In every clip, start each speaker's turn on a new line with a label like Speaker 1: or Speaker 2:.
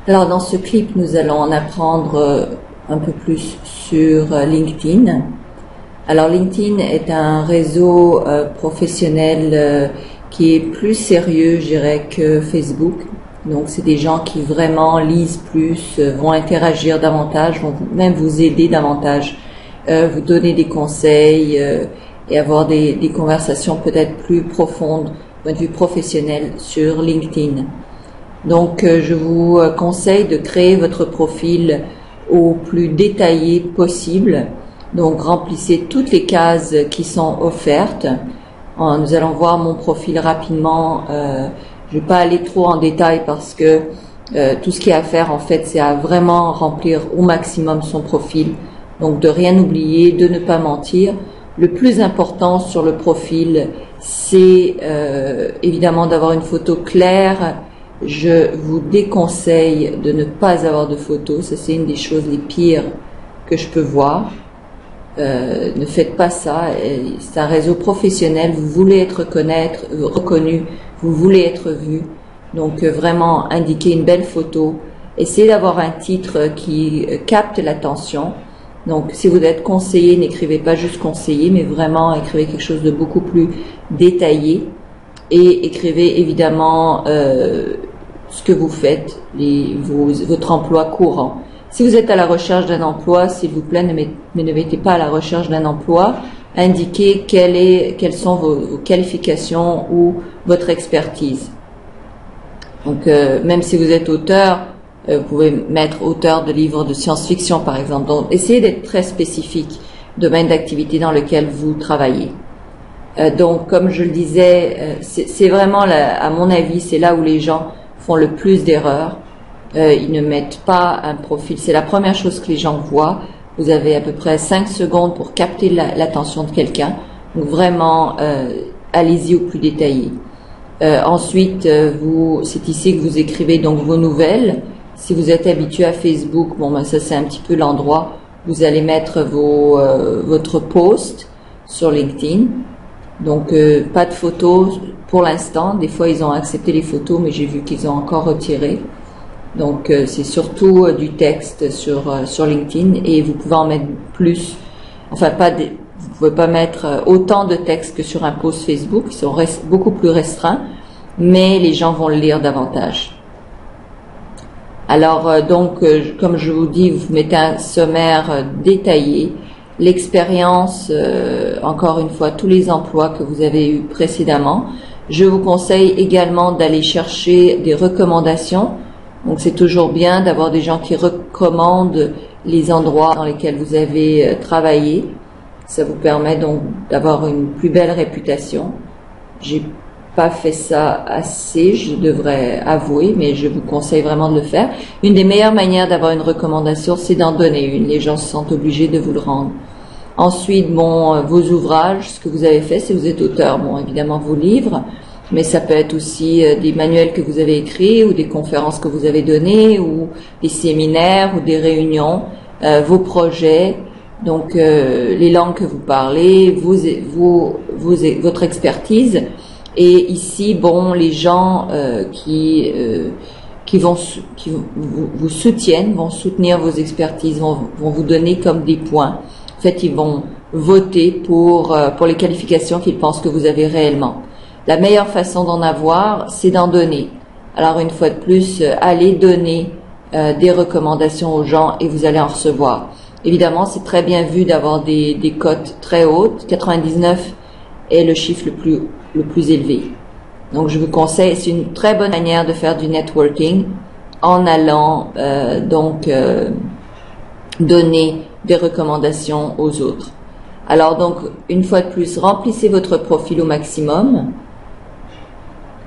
Speaker 1: Alors dans ce clip, nous allons en apprendre un peu plus sur LinkedIn. Alors LinkedIn est un réseau professionnel qui est plus sérieux, je dirais, que Facebook. Donc c'est des gens qui vraiment lisent plus, vont interagir davantage, vont même vous aider davantage, vous donner des conseils et avoir des conversations peut-être plus profondes du point de vue professionnel sur LinkedIn. Donc je vous conseille de créer votre profil au plus détaillé possible. Donc remplissez toutes les cases qui sont offertes. Nous allons voir mon profil rapidement. Je ne vais pas aller trop en détail parce que tout ce qu'il y a à faire en fait, c'est à vraiment remplir au maximum son profil. Donc de rien oublier, de ne pas mentir. Le plus important sur le profil, c'est évidemment d'avoir une photo claire. Je vous déconseille de ne pas avoir de photos. Ça, c'est une des choses les pires que je peux voir. Ne faites pas ça. C'est un réseau professionnel. Vous voulez être reconnu. Vous voulez être vu. Donc, vraiment, indiquez une belle photo. Essayez d'avoir un titre qui capte l'attention. Donc, si vous êtes conseiller, n'écrivez pas juste conseiller, mais vraiment écrivez quelque chose de beaucoup plus détaillé. Et écrivez évidemment ce que vous faites, votre emploi courant. Si vous êtes à la recherche d'un emploi, s'il vous plaît, ne mettez pas à la recherche d'un emploi. Indiquez quelles sont vos qualifications ou votre expertise. Donc, même si vous êtes auteur, vous pouvez mettre auteur de livres de science-fiction, par exemple. Donc, essayez d'être très spécifique, domaine d'activité dans lequel vous travaillez. Donc, comme je le disais, c'est vraiment, à mon avis, c'est là où les gens font le plus d'erreurs. Ils ne mettent pas un profil. C'est la première chose que les gens voient. Vous avez à peu près 5 secondes pour capter l'attention de quelqu'un. Donc, vraiment, allez-y au plus détaillé. Ensuite, c'est ici que vous écrivez donc vos nouvelles. Si vous êtes habitué à Facebook, ça c'est un petit peu l'endroit où vous allez mettre votre post sur LinkedIn. Donc, pas de photos pour l'instant. Des fois, ils ont accepté les photos, mais j'ai vu qu'ils ont encore retiré. Donc, c'est surtout du texte sur LinkedIn et vous pouvez en mettre plus. Enfin, vous pouvez pas mettre autant de texte que sur un post Facebook. Ils sont beaucoup plus restreints, mais les gens vont le lire davantage. Alors, comme je vous dis, vous mettez un sommaire détaillé. L'expérience, encore une fois, tous les emplois que vous avez eus précédemment. Je vous conseille également d'aller chercher des recommandations. Donc, c'est toujours bien d'avoir des gens qui recommandent les endroits dans lesquels vous avez travaillé. Ça vous permet donc d'avoir une plus belle réputation. J'ai pas fait ça assez, je devrais avouer, mais je vous conseille vraiment de le faire. Une des meilleures manières d'avoir une recommandation, c'est d'en donner une. Les gens se sentent obligés de vous le rendre. Ensuite, vos ouvrages, ce que vous avez fait, si vous êtes auteur, évidemment vos livres, mais ça peut être aussi des manuels que vous avez écrits ou des conférences que vous avez données ou des séminaires ou des réunions, vos projets, donc les langues que vous parlez, votre expertise. Et ici, les gens qui vont vous soutiennent, vont soutenir vos expertises, vont vous donner comme des points. En fait, ils vont voter pour les qualifications qu'ils pensent que vous avez réellement. La meilleure façon d'en avoir, c'est d'en donner. Alors, une fois de plus, allez donner des recommandations aux gens et vous allez en recevoir. Évidemment, c'est très bien vu d'avoir des cotes très hautes. 99 est le chiffre le plus élevé. Donc, je vous conseille, c'est une très bonne manière de faire du networking en allant donner des recommandations aux autres. Alors, donc, une fois de plus, remplissez votre profil au maximum.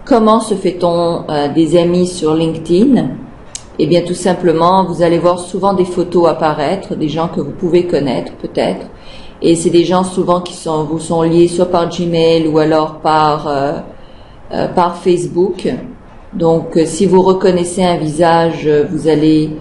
Speaker 1: Comment se fait-on des amis sur LinkedIn? Eh bien, tout simplement, vous allez voir souvent des photos apparaître, des gens que vous pouvez connaître peut-être. Et c'est des gens souvent qui vous sont liés soit par Gmail ou alors par Facebook. Donc, si vous reconnaissez un visage, vous allez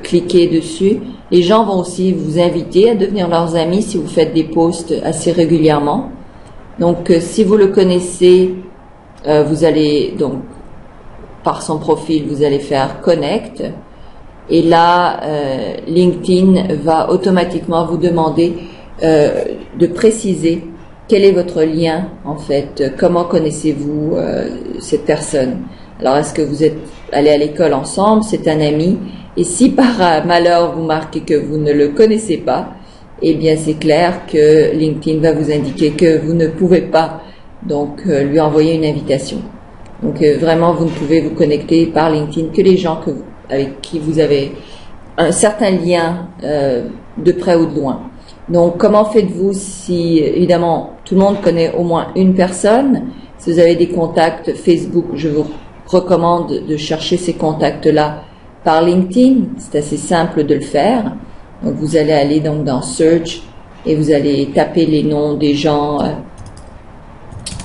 Speaker 1: cliquer dessus. Les gens vont aussi vous inviter à devenir leurs amis si vous faites des posts assez régulièrement. Donc, si vous le connaissez, vous allez donc par son profil, vous allez faire connect. Et là, LinkedIn va automatiquement vous demander de préciser quel est votre lien, en fait. Comment connaissez-vous cette personne? Alors, est-ce que vous êtes allés à l'école ensemble? C'est un ami? Et si par malheur vous marquez que vous ne le connaissez pas, eh bien, c'est clair que LinkedIn va vous indiquer que vous ne pouvez pas donc lui envoyer une invitation. Donc, vraiment, vous ne pouvez vous connecter par LinkedIn que les gens avec qui vous avez un certain lien de près ou de loin. Donc, comment faites-vous si, évidemment, tout le monde connaît au moins une personne? Si vous avez des contacts Facebook, je vous recommande de chercher ces contacts-là par LinkedIn. C'est assez simple de le faire. Donc, vous allez aller donc dans Search et vous allez taper les noms des gens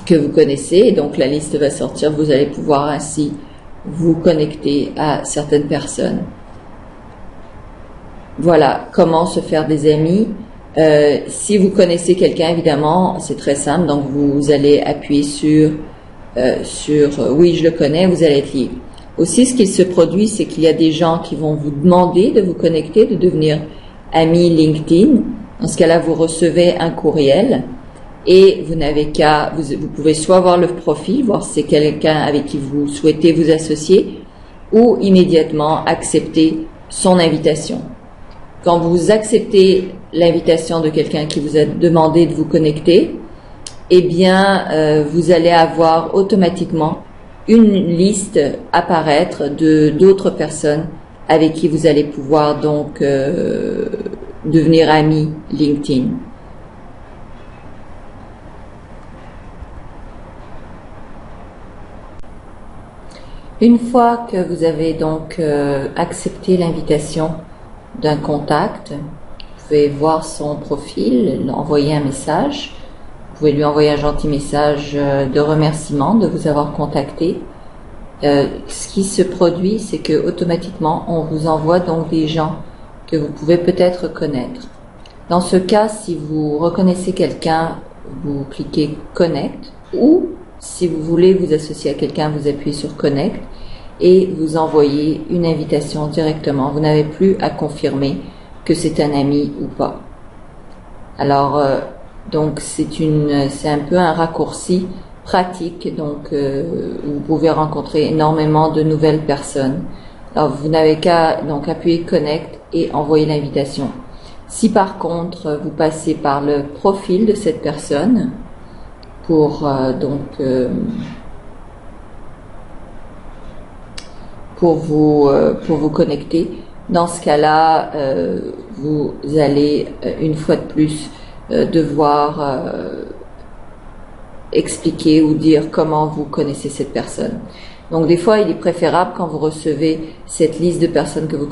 Speaker 1: que vous connaissez. Et donc, la liste va sortir. Vous allez pouvoir ainsi vous connecter à certaines personnes. Voilà comment se faire des amis. Si vous connaissez quelqu'un, évidemment, c'est très simple. Donc, vous allez appuyer sur oui, je le connais, vous allez être lié. Aussi, ce qui se produit, c'est qu'il y a des gens qui vont vous demander de vous connecter, de devenir ami LinkedIn. Dans ce cas-là, vous recevez un courriel et vous n'avez qu'à, vous pouvez soit voir le profil, voir si c'est quelqu'un avec qui vous souhaitez vous associer, ou immédiatement accepter son invitation. Quand vous acceptez l'invitation de quelqu'un qui vous a demandé de vous connecter, eh bien, vous allez avoir automatiquement une liste apparaître de d'autres personnes avec qui vous allez pouvoir donc devenir ami LinkedIn. Une fois que vous avez donc accepté l'invitation d'un contact, vous pouvez voir son profil, envoyer un message. Vous pouvez lui envoyer un gentil message de remerciement de vous avoir contacté. Ce qui se produit, c'est que automatiquement, on vous envoie donc des gens que vous pouvez peut-être connaître. Dans ce cas, si vous reconnaissez quelqu'un, vous cliquez Connect, ou si vous voulez vous associer à quelqu'un, vous appuyez sur Connect et vous envoyez une invitation directement. Vous n'avez plus à confirmer que c'est un ami ou pas. Alors, donc c'est un peu un raccourci pratique, donc vous pouvez rencontrer énormément de nouvelles personnes. Alors vous n'avez qu'à donc appuyer Connect et envoyer l'invitation. Si par contre vous passez par le profil de cette personne pour vous connecter, dans ce cas-là vous allez une fois de plus devoir expliquer ou dire comment vous connaissez cette personne. Donc des fois, il est préférable quand vous recevez cette liste de personnes que vous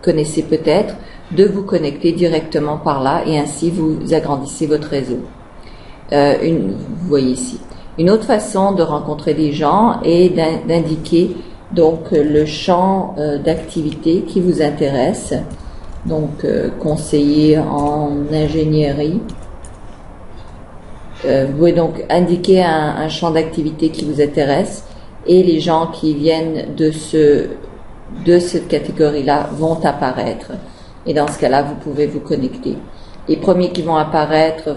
Speaker 1: connaissez peut-être, de vous connecter directement par là et ainsi vous agrandissez votre réseau. Vous voyez ici. Une autre façon de rencontrer des gens est d'indiquer donc le champ d'activité qui vous intéresse. Donc conseiller en ingénierie. Vous pouvez donc indiquer un champ d'activité qui vous intéresse et les gens qui viennent de cette catégorie-là vont apparaître. Et dans ce cas-là, vous pouvez vous connecter. Les premiers qui vont apparaître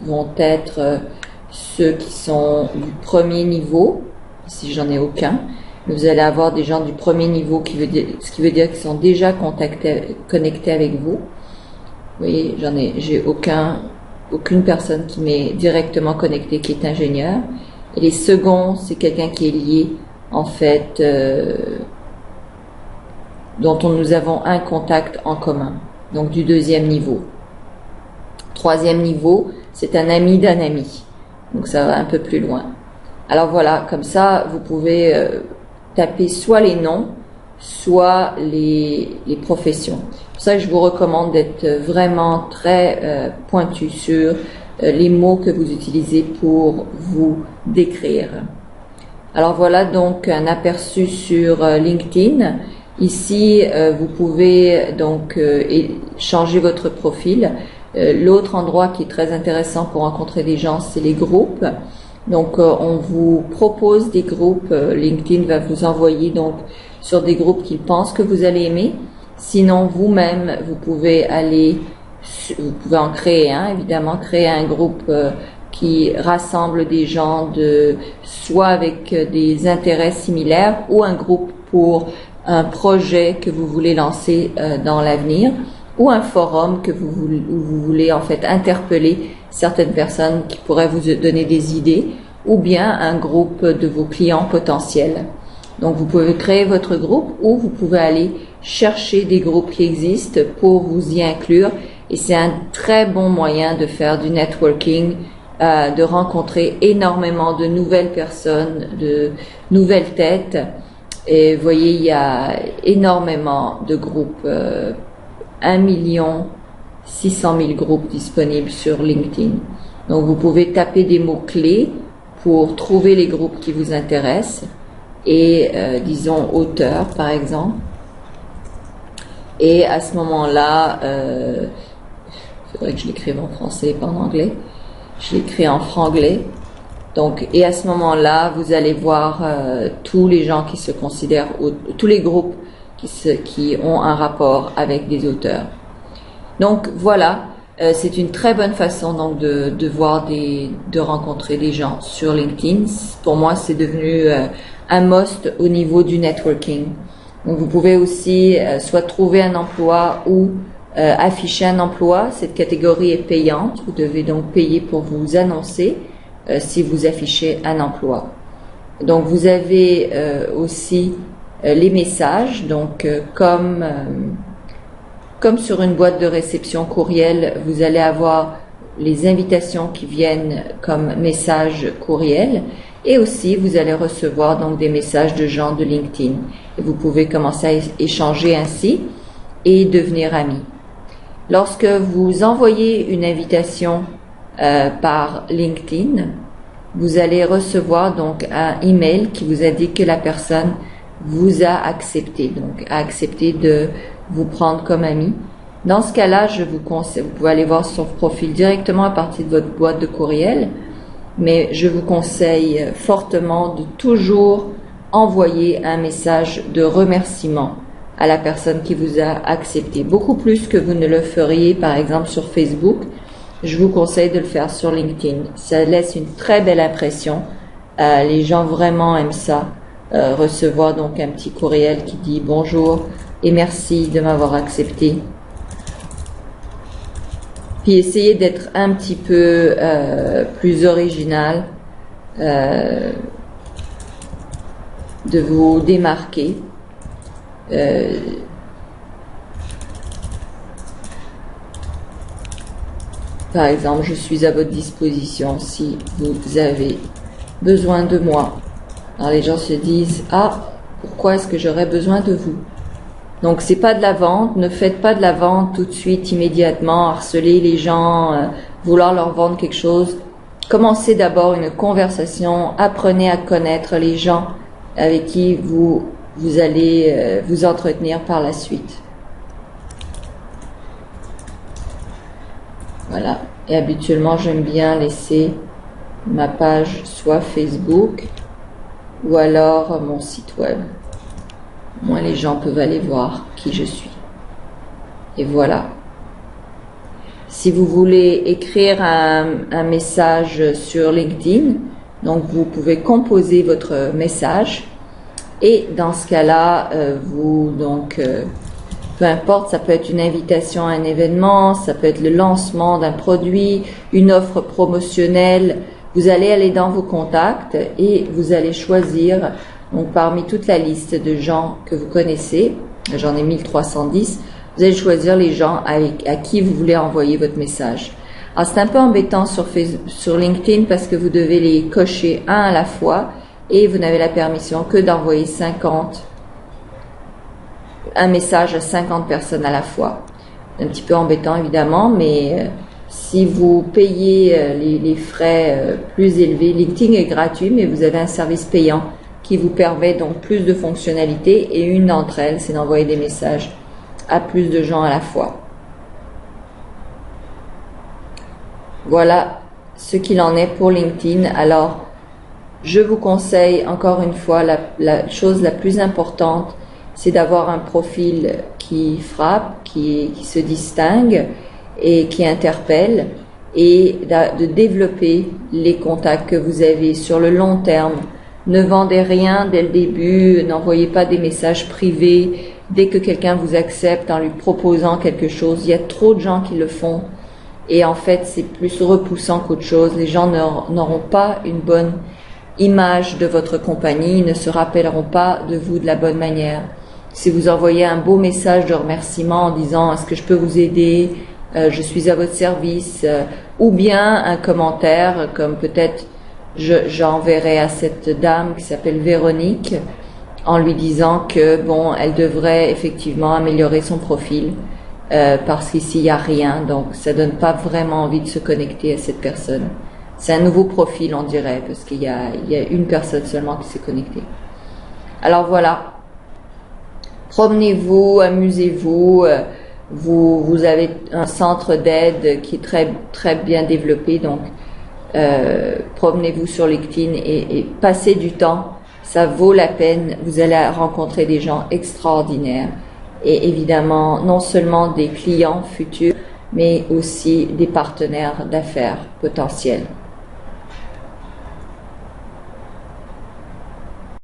Speaker 1: vont être ceux qui sont du premier niveau, si j'en ai aucun. Vous allez avoir des gens du premier niveau, ce qui veut dire qu'ils sont déjà connectés avec vous. Vous voyez, j'ai aucune personne qui m'est directement connectée qui est ingénieur. Et les seconds, c'est quelqu'un qui est lié, en fait, dont nous avons un contact en commun. Donc du deuxième niveau. Troisième niveau, c'est un ami d'un ami. Donc ça va un peu plus loin. Alors voilà, comme ça, vous pouvez taper soit les noms, soit les professions. C'est pour ça que je vous recommande d'être vraiment très pointu sur les mots que vous utilisez pour vous décrire. Alors voilà donc un aperçu sur LinkedIn. Ici, vous pouvez donc changer votre profil. L'autre endroit qui est très intéressant pour rencontrer des gens, c'est les groupes. Donc, on vous propose des groupes. LinkedIn va vous envoyer donc sur des groupes qu'il pense que vous allez aimer. Sinon, vous-même, vous pouvez en créer un, évidemment, créer un groupe qui rassemble des gens soit avec des intérêts similaires ou un groupe pour un projet que vous voulez lancer dans l'avenir, ou un forum où vous voulez en fait interpeller certaines personnes qui pourraient vous donner des idées, ou bien un groupe de vos clients potentiels. Donc vous pouvez créer votre groupe ou vous pouvez aller chercher des groupes qui existent pour vous y inclure, et c'est un très bon moyen de faire du networking, de rencontrer énormément de nouvelles personnes, de nouvelles têtes. Et vous voyez, il y a énormément de groupes, 1 600 000 groupes disponibles sur LinkedIn. Donc vous pouvez taper des mots-clés pour trouver les groupes qui vous intéressent, et disons auteur par exemple. Et à ce moment-là, il faudrait que je l'écrive en français et pas en anglais. Je l'écris en franglais. Donc, et à ce moment-là, vous allez voir tous les gens qui se considèrent, tous les groupes qui ont un rapport avec des auteurs. Donc voilà, c'est une très bonne façon donc de rencontrer des gens sur LinkedIn. Pour moi, c'est devenu un must au niveau du networking. Donc vous pouvez aussi soit trouver un emploi ou afficher un emploi. Cette catégorie est payante. Vous devez donc payer pour vous annoncer si vous affichez un emploi. Donc vous avez aussi les messages. Donc comme sur une boîte de réception courriel, vous allez avoir les invitations qui viennent comme message courriel, et aussi vous allez recevoir donc des messages de gens de LinkedIn. Et vous pouvez commencer à échanger ainsi et devenir amis. Lorsque vous envoyez une invitation par LinkedIn, vous allez recevoir donc un email qui vous indique que la personne vous a accepté, donc a accepté de vous prendre comme ami. Dans ce cas-là, je vous conseille, vous pouvez aller voir son profil directement à partir de votre boîte de courriel, mais je vous conseille fortement de toujours envoyer un message de remerciement à la personne qui vous a accepté, beaucoup plus que vous ne le feriez par exemple sur Facebook. Je vous conseille de le faire sur LinkedIn. Ça laisse une très belle impression. Les gens vraiment aiment ça. Recevoir donc un petit courriel qui dit bonjour et merci de m'avoir accepté. Puis essayez d'être un petit peu plus original, de vous démarquer. Par exemple, je suis à votre disposition si vous avez besoin de moi. Alors les gens se disent, pourquoi est-ce que j'aurais besoin de vous? Donc c'est pas de la vente, ne faites pas de la vente tout de suite, immédiatement, harceler les gens, vouloir leur vendre quelque chose. Commencez d'abord une conversation, apprenez à connaître les gens avec qui vous allez vous entretenir par la suite. Voilà. Et habituellement, j'aime bien laisser ma page soit Facebook ou alors mon site web. Au moins les gens peuvent aller voir qui je suis. Et voilà. Si vous voulez écrire un message sur LinkedIn, donc vous pouvez composer votre message, et dans ce cas-là, peu importe, ça peut être une invitation à un événement, ça peut être le lancement d'un produit, une offre promotionnelle. Vous allez aller dans vos contacts et vous allez choisir, donc parmi toute la liste de gens que vous connaissez, j'en ai 1310, vous allez choisir les gens à qui vous voulez envoyer votre message. Alors c'est un peu embêtant sur LinkedIn parce que vous devez les cocher un à la fois et vous n'avez la permission que d'envoyer un message à 50 personnes à la fois. C'est un petit peu embêtant évidemment, mais si vous payez les frais plus élevés, LinkedIn est gratuit, mais vous avez un service payant qui vous permet donc plus de fonctionnalités, et une d'entre elles, c'est d'envoyer des messages à plus de gens à la fois. Voilà ce qu'il en est pour LinkedIn. Alors, Je vous conseille, encore une fois, la chose la plus importante, c'est d'avoir un profil qui frappe, qui se distingue et qui interpelle, et de développer les contacts que vous avez sur le long terme. Ne vendez rien dès le début, n'envoyez pas des messages privés dès que quelqu'un vous accepte en lui proposant quelque chose. Il y a trop de gens qui le font et en fait c'est plus repoussant qu'autre chose. Les gens n'auront pas une bonne image de votre compagnie, ne se rappelleront pas de vous de la bonne manière. Si vous envoyez un beau message de remerciement en disant « Est-ce que je peux vous aider ? Je suis à votre service » ou bien un commentaire comme peut-être j'enverrai à cette dame qui s'appelle Véronique en lui disant que bon, elle devrait effectivement améliorer son profil parce qu'ici il n'y a rien, donc ça donne pas vraiment envie de se connecter à cette personne. C'est un nouveau profil, on dirait, parce qu'il y a une personne seulement qui s'est connectée. Alors voilà, promenez-vous, amusez-vous. Vous avez un centre d'aide qui est très très bien développé, donc promenez-vous sur LinkedIn et passez du temps. Ça vaut la peine. Vous allez rencontrer des gens extraordinaires et évidemment non seulement des clients futurs, mais aussi des partenaires d'affaires potentiels.